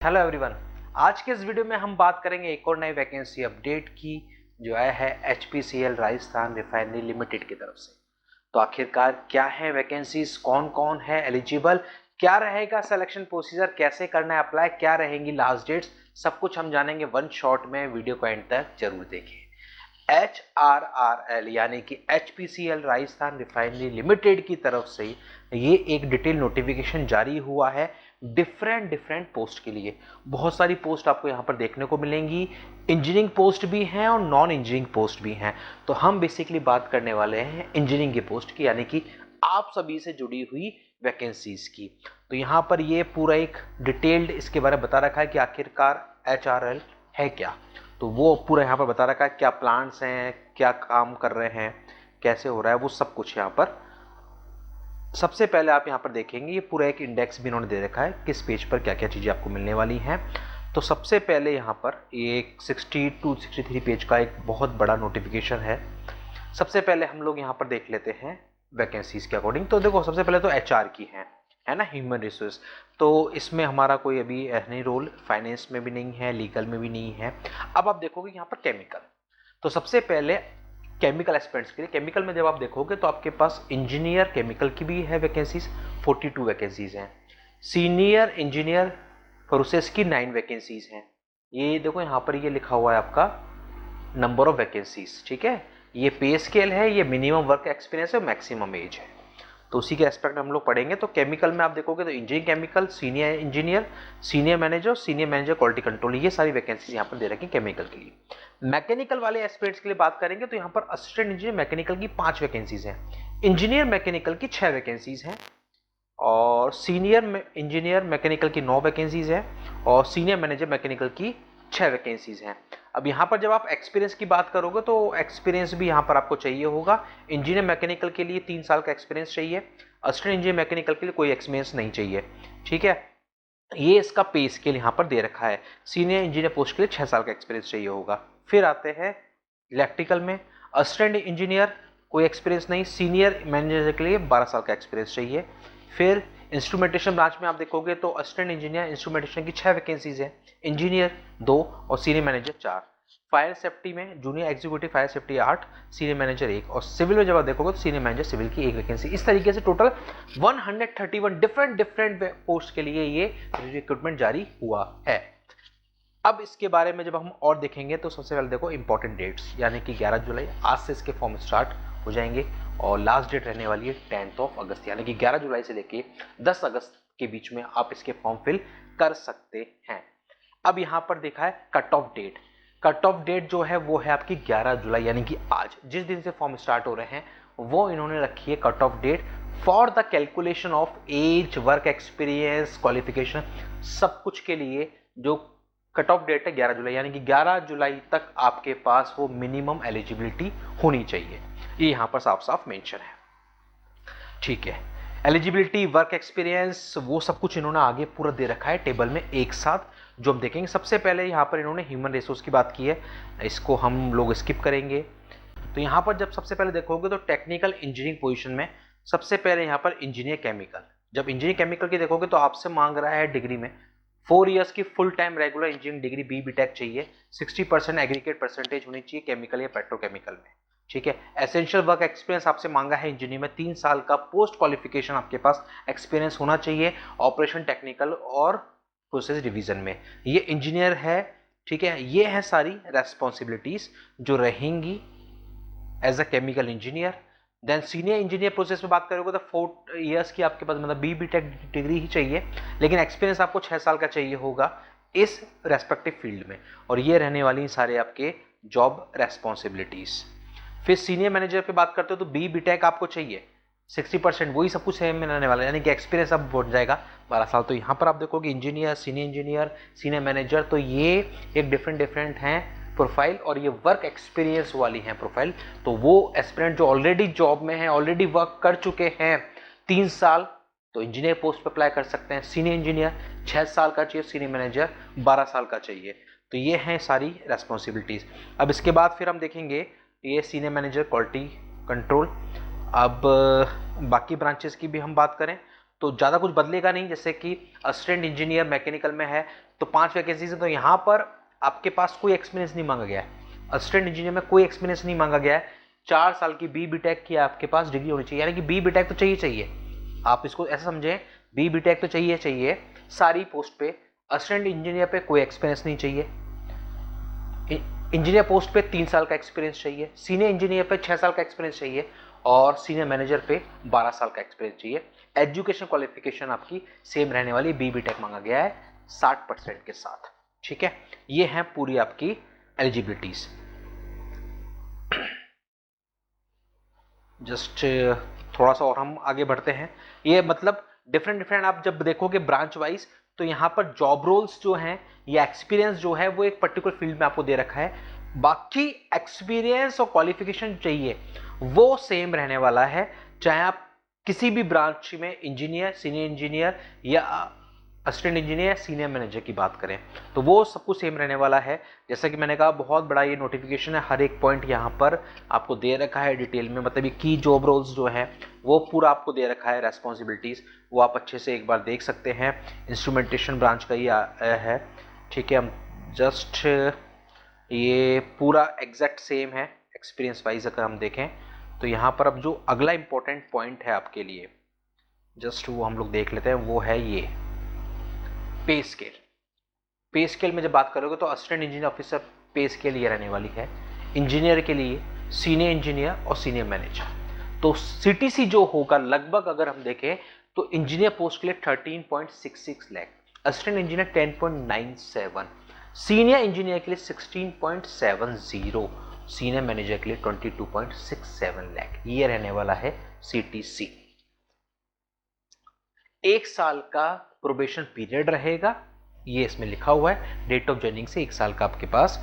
Hello everyone. आज के इस वीडियो में हम बात करेंगे एक और नई वैकेंसी अपडेट की जो आया है एचपीसीएल राजस्थान रिफाइनरी लिमिटेड की तरफ से। तो आखिरकार क्या है वैकेंसीज, कौन कौन है एलिजिबल, क्या रहेगा सिलेक्शन प्रोसीजर, कैसे करना है अप्लाई, क्या रहेंगी लास्ट डेट्स, सब कुछ हम जानेंगे वन शॉट में। वीडियो को एंड तक जरूर देखिए। HRRL यानी कि HPCL राजस्थान रिफाइनरी लिमिटेड की तरफ से ये एक डिटेल नोटिफिकेशन जारी हुआ है डिफरेंट पोस्ट के लिए। बहुत सारी पोस्ट आपको यहाँ पर देखने को मिलेंगी। इंजीनियरिंग पोस्ट भी हैं और नॉन इंजीनियरिंग पोस्ट भी हैं। तो हम बेसिकली बात करने वाले हैं इंजीनियरिंग की पोस्ट की, यानी कि आप सभी से जुड़ी हुई वैकेंसीज की। तो यहाँ पर ये पूरा एक डिटेल्ड इसके बारे में बता रखा है कि आखिरकार HRL है क्या। तो वो पूरा यहाँ पर बता रखा है, क्या प्लान्स हैं, क्या काम कर रहे हैं, कैसे हो रहा है, वो सब कुछ यहाँ पर। सबसे पहले आप यहाँ पर देखेंगे ये पूरा एक इंडेक्स भी इन्होंने दे रखा है, किस पेज पर क्या क्या चीज़ें आपको मिलने वाली हैं। तो सबसे पहले यहाँ पर एक 62-63 पेज का एक बहुत बड़ा नोटिफिकेशन है। सबसे पहले हम लोग यहाँ पर देख लेते हैं वैकेंसीज के अकॉर्डिंग। तो देखो सबसे पहले तो HR की है ना, ह्यूमन रिसोर्स। तो इसमें हमारा कोई अभी नहीं रोल, फाइनेंस में भी नहीं है, लीगल में भी नहीं है। अब आप देखोगे यहाँ पर केमिकल। तो सबसे पहले केमिकल एस्पिरेंट्स के लिए, केमिकल में जब आप देखोगे तो आपके पास इंजीनियर केमिकल की भी है वैकेंसीज, 42 वैकेंसीज हैं। सीनियर इंजीनियर प्रोसेस की 9 वैकेंसीज हैं। ये देखो यहाँ पर ये लिखा हुआ है आपका नंबर ऑफ वैकेंसीज, ठीक है। ये पे स्केल है, ये मिनिमम वर्क एक्सपीरियंस है, मैक्सिमम एज है। तो उसी के एस्पेक्ट हम लोग पढ़ेंगे। तो केमिकल में आप देखोगे तो engineering chemical, senior engineer, senior manager, senior manager quality control, ये सारी वैकेंसीज यहाँ पर दे रखी है केमिकल के लिए। मैकेनिकल वाले एस्पेक्ट्स के लिए बात करेंगे तो यहाँ पर असिस्टेंट इंजीनियर मैकेनिकल की 5 वैकेंसीज हैं, इंजीनियर मैकेनिकल की 6 वैकेंसीज हैं, और सीनियर इंजीनियर मैकेनिकल की 9 वैकेंसीज है, और सीनियर मैनेजर मैकेनिकल की 6 वैकेंसीज हैं। अब यहाँ पर जब आप एक्सपीरियंस की बात करोगे तो एक्सपीरियंस भी यहाँ पर आपको चाहिए होगा। इंजीनियर मैकेनिकल के लिए 3 साल का एक्सपीरियंस चाहिए, असिस्टेंट इंजीनियर मैकेनिकल के लिए कोई एक्सपीरियंस नहीं चाहिए, ठीक है। ये इसका पे स्केल यहाँ पर दे रखा है। सीनियर इंजीनियर पोस्ट के लिए 6 साल का एक्सपीरियंस चाहिए होगा। फिर आते हैं इलेक्ट्रिकल में, असिस्टेंट इंजीनियर कोई एक्सपीरियंस नहीं, सीनियर मैनेजर के लिए 12 साल का एक्सपीरियंस चाहिए। फिर इंस्ट्रूमेंटेशन ब्रांच में आप देखोगे तो असिस्टेंट इंजीनियर इंस्ट्रूमेंटेशन की 6 वैकेंसीज है, इंजीनियर 2 और सीनियर मैनेजर 4। फायर सेफ्टी में junior executive fire safety 8, senior manager 1, और सिविल में जब आप देखोगे तो सीनियर मैनेजर सिविल की 1 वैकेंसी। इस तरीके से टोटल 131 डिफरेंट पोस्ट के लिए ये रिक्रूटमेंट जारी हुआ है। अब इसके बारे में जब हम और देखेंगे तो सबसे पहले देखो इंपॉर्टेंट डेट्स, यानी कि 11 जुलाई आज से इसके फॉर्म स्टार्ट हो जाएंगे, और लास्ट डेट रहने वाली है 10 अगस्त, यानी कि 11 जुलाई से लेके 10 अगस्त के बीच में आप इसके फॉर्म फिल कर सकते हैं। अब यहाँ पर देखा है cut off date. Cut off date जो है वो है आपकी 11 जुलाई, यानी कि आज जिस दिन से फॉर्म स्टार्ट हो रहे हैं वो इन्होंने रखी है cut off date for the calculation of age, work experience, qualification, सब कुछ के लिए जो कट ऑफ डेट है 11 जुलाई, यानी कि 11 जुलाई तक आपके पास वो मिनिमम एलिजिबिलिटी होनी चाहिए। ये यहाँ पर साफ साफ मेंशन है, ठीक है। एलिजिबिलिटी, वर्क एक्सपीरियंस, वो सब कुछ इन्होंने आगे पूरा दे रखा है टेबल में एक साथ, जो हम देखेंगे। सबसे पहले यहाँ पर इन्होंने ह्यूमन रिसोर्स की बात की है, इसको हम लोग स्किप करेंगे। तो यहाँ पर जब सबसे पहले देखोगे तो टेक्निकल इंजीनियरिंग पोजीशन में सबसे पहले यहाँ पर इंजीनियर केमिकल। जब इंजीनियर केमिकल की देखोगे तो आपसे मांग रहा है डिग्री में 4 इयर्स की full time regular engineering degree, BTech चाहिए, 60% एग्रीगेट परसेंटेज होनी चाहिए केमिकल या पेट्रोकेमिकल में, ठीक है। एसेंशियल वर्क एक्सपीरियंस आपसे मांगा है इंजीनियर में 3 साल का पोस्ट क्वालिफिकेशन आपके पास एक्सपीरियंस होना चाहिए ऑपरेशन, टेक्निकल और प्रोसेस डिवीजन में। ये इंजीनियर है, ठीक है। ये है सारी रेस्पॉन्सिबिलिटीज जो रहेंगी as a chemical engineer. Then senior engineer process में बात करोगे तो 4 इयर्स की आपके पास मतलब BTech डिग्री ही चाहिए, लेकिन एक्सपीरियंस आपको 6 साल का चाहिए होगा इस रेस्पेक्टिव फील्ड में, और ये रहने वाली सारे आपके जॉब रेस्पॉन्सिबिलिटीज। फिर सीनियर मैनेजर की बात करते हो तो BTech आपको चाहिए, 60% वही सब कुछ सेम में रहने वाला है, यानी कि एक्सपीरियंस अब बढ़ जाएगा 12 साल। तो यहाँ पर आप देखोगे engineer, senior engineer, senior manager, तो ये एक डिफरेंट हैं प्रोफाइल, और ये वर्क एक्सपीरियंस वाली हैं प्रोफाइल। तो वो एस्पिरेंट जो ऑलरेडी जॉब में है, ऑलरेडी वर्क कर चुके हैं 3 साल, तो इंजीनियर पोस्ट पर अप्लाई कर सकते हैं। सीनियर इंजीनियर 6 साल का चाहिए, सीनियर मैनेजर 12 साल का चाहिए। तो ये हैं सारी रेस्पॉन्सिबिलिटीज। अब इसके बाद फिर हम देखेंगे ये सीनियर मैनेजर क्वालिटी कंट्रोल। अब बाकी ब्रांचेस की भी हम बात करें तो ज़्यादा कुछ बदलेगा नहीं, जैसे कि असिस्टेंट इंजीनियर मैकेनिकल में है तो 5 वैकेंसीज है, तो यहाँ पर आपके पास कोई एक्सपीरियंस नहीं मांगा गया है, असिस्टेंट इंजीनियर में कोई एक्सपीरियंस नहीं मांगा गया है। 4 साल की बी.टेक की आपके पास डिग्री होनी चाहिए, यानी कि बी.टेक तो चाहिए, आप इसको ऐसा समझें, बी.टेक तो चाहिए सारी पोस्ट पे। असिस्टेंट इंजीनियर पे कोई एक्सपीरियंस नहीं चाहिए, इंजीनियर पोस्ट पे 3 साल का एक्सपीरियंस चाहिए, सीनियर इंजीनियर पे 6 साल का एक्सपीरियंस चाहिए, और सीनियर मैनेजर पे 12 साल का एक्सपीरियंस चाहिए। एजुकेशन क्वालिफिकेशन आपकी सेम रहने वाली, बी.टेक मांगा गया है 60% के साथ। ठीक है, ये है पूरी आपकी एलिजिबिलिटीज। जस्ट थोड़ा सा और हम आगे बढ़ते हैं। ये मतलब डिफरेंट आप जब देखोगे ब्रांच वाइज, तो यहाँ पर जॉब रोल्स जो हैं या एक्सपीरियंस जो है वो एक पर्टिकुलर फील्ड में आपको दे रखा है, बाकी एक्सपीरियंस और क्वालिफिकेशन चाहिए वो सेम रहने वाला है, चाहे आप किसी भी ब्रांच में इंजीनियर, सीनियर इंजीनियर या असिस्टेंट इंजीनियर, सीनियर मैनेजर की बात करें, तो वो सब कुछ सेम रहने वाला है। जैसा कि मैंने कहा, बहुत बड़ा ये नोटिफिकेशन है, हर एक पॉइंट यहाँ पर आपको दे रखा है डिटेल में, मतलब ये की जॉब रोल्स जो है वो पूरा आपको दे रखा है, रेस्पॉन्सिबिलिटीज वो आप अच्छे से एक बार देख सकते हैं। इंस्ट्रूमेंटेशन ब्रांच का ये है। ठीक है, हम जस्ट ये पूरा एग्जैक्ट सेम है एक्सपीरियंस वाइज अगर हम देखें तो। यहाँ पर अब जो अगला इंपॉर्टेंट पॉइंट है आपके लिए, जस्ट वो हम लोग देख लेते हैं, वो है ये पे स्केल। पे स्केल में जब बात करोगे तो असिस्टेंट इंजीनियर ऑफिसर पे स्केल ये रहने वाली है, इंजीनियर के लिए सीनियर इंजीनियर और सीनियर मैनेजर। तो सीटीसी जो होगा लगभग अगर हम देखें तो इंजीनियर पोस्ट के लिए 13.66 lakh, assistant engineer 10.97, senior engineer के लिए 16.70, सीनियर मैनेजर के लिए 22.67 लाख। ये रहने वाला है सीटीसी। 1 साल का प्रोबेशन पीरियड रहेगा, ये इसमें लिखा हुआ है, डेट ऑफ ज्वाइनिंग से 1 साल का आपके पास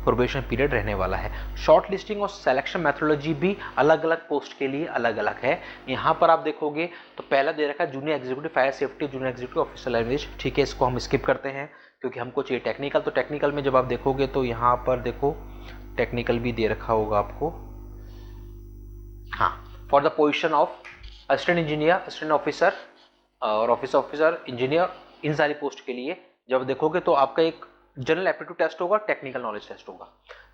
प्रोबेशन पीरियड रहने वाला है। शॉर्ट लिस्टिंग और सिलेक्शन मेथोडोलॉजी भी अलग अलग पोस्ट के लिए अलग अलग है। यहाँ पर आप देखोगे तो पहला दे रखा है junior executive fire safety, junior executive officer language. ठीक है, इसको हम स्किप करते हैं क्योंकि हमको चाहिए टेक्निकल। तो टेक्निकल में जब आप देखोगे तो यहाँ पर देखो टेक्निकल भी दे रखा होगा आपको, हाँ, for the position of assistant engineer, assistant officer और ऑफिसर इंजीनियर, इन सारी पोस्ट के लिए जब देखोगे तो आपका एक जनरल एप्टीट्यूड टेस्ट होगा, टेक्निकल नॉलेज टेस्ट होगा।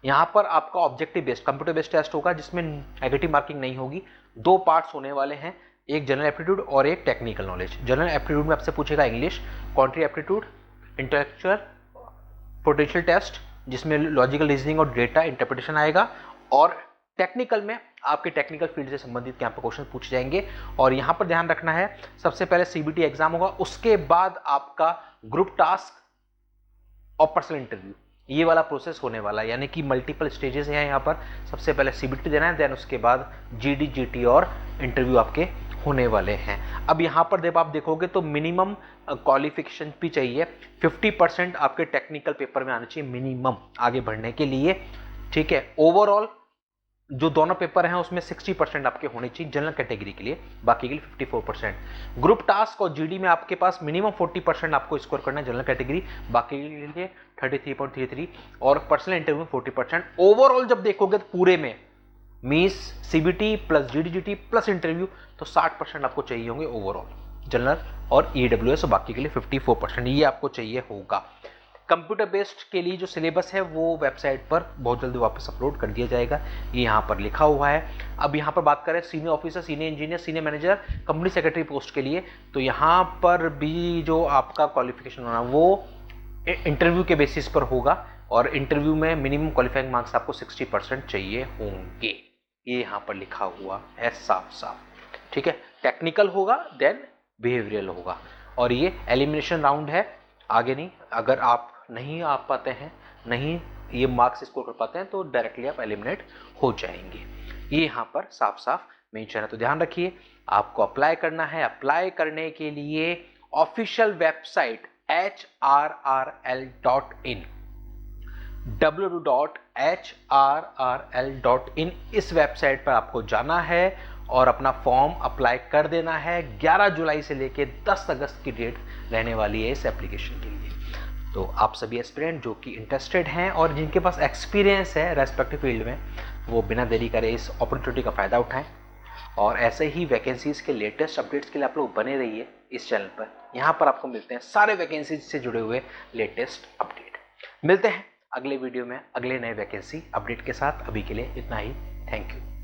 यहाँ पर आपका objective based computer based test होगा जिसमें नेगेटिव मार्किंग नहीं होगी। 2 पार्ट्स होने वाले हैं, एक जनरल एप्टीट्यूड और एक टेक्निकल नॉलेज। जनरल एप्टीट्यूड में आपसे पूछेगा English, country aptitude, intellectual potential test जिसमें लॉजिकल रीजनिंग और डेटा इंटरप्रिटेशन आएगा, और टेक्निकल में आपके टेक्निकल फील्ड से संबंधित क्या क्वेश्चन पूछे जाएंगे। और यहाँ पर ध्यान रखना है, सबसे पहले सीबीटी एग्जाम होगा, उसके बाद आपका ग्रुप टास्क और पर्सनल इंटरव्यू, ये वाला प्रोसेस होने वाला है, यानी कि मल्टीपल स्टेजेस हैं यहाँ पर। सबसे पहले सीबीटी देना है, देन उसके बाद जीडी, जीटी और इंटरव्यू आपके होने वाले हैं। अब यहाँ पर जब आप देखोगे तो मिनिमम क्वालिफिकेशन भी चाहिए, 50% आपके टेक्निकल पेपर में आना चाहिए मिनिमम आगे बढ़ने के लिए। ठीक है, ओवरऑल जो दोनों पेपर हैं उसमें 60% आपके होने चाहिए जनरल कैटेगरी के लिए, बाकी के लिए 54%। ग्रुप टास्क और जीडी में आपके पास मिनिमम 40% आपको स्कोर करना है जनरल कैटेगरी, बाकी के लिए 33.33, और पर्सनल इंटरव्यू में 40%। ओवरऑल जब देखोगे तो पूरे में means CBT plus GD plus interview तो 60% आपको चाहिए होंगे ओवरऑल जनरल और ईडब्ल्यूएस, और बाकी के लिए 54% ये आपको चाहिए होगा। कंप्यूटर बेस्ड के लिए जो सिलेबस है वो वेबसाइट पर बहुत जल्दी वापस अपलोड कर दिया जाएगा, ये यहाँ पर लिखा हुआ है। अब यहाँ पर बात करें senior officer, senior engineer, senior manager, company secretary post के लिए, तो यहाँ पर भी जो आपका क्वालिफिकेशन होना वो इंटरव्यू के बेसिस पर होगा, और इंटरव्यू में मिनिमम क्वालिफाइंग मार्क्स आपको 60% चाहिए होंगे, ये यहाँ पर लिखा हुआ है साफ साफ। ठीक है, टेक्निकल होगा देन बिहेवियरल होगा, और ये एलिमिनेशन राउंड है, आगे नहीं। अगर आप नहीं आ पाते हैं, नहीं ये मार्क्स स्कोर कर पाते हैं तो डायरेक्टली आप एलिमिनेट हो जाएंगे, ये यहाँ पर साफ साफ मेंशन है। तो ध्यान रखिए, आपको अप्लाई करना है। अप्लाई करने के लिए ऑफिशियल वेबसाइट hrrl.in, www.hrrl.in, इस वेबसाइट पर आपको जाना है और अपना फॉर्म अप्लाई कर देना है। 11 जुलाई से लेके 10 अगस्त की डेट रहने वाली है इस एप्लीकेशन के लिए। तो आप सभी एस्पिरेंट जो कि इंटरेस्टेड हैं और जिनके पास एक्सपीरियंस है रेस्पेक्टिव फील्ड में, वो बिना देरी करे इस अपॉर्चुनिटी का फ़ायदा उठाएं, और ऐसे ही वैकेंसीज़ के लेटेस्ट अपडेट्स के लिए आप लोग बने रहिए। इस चैनल पर। यहाँ पर आपको मिलते हैं सारे वैकेंसी से जुड़े हुए लेटेस्ट अपडेट। मिलते हैं अगले वीडियो में अगले नए वैकेंसी अपडेट के साथ। अभी के लिए इतना ही। Thank you.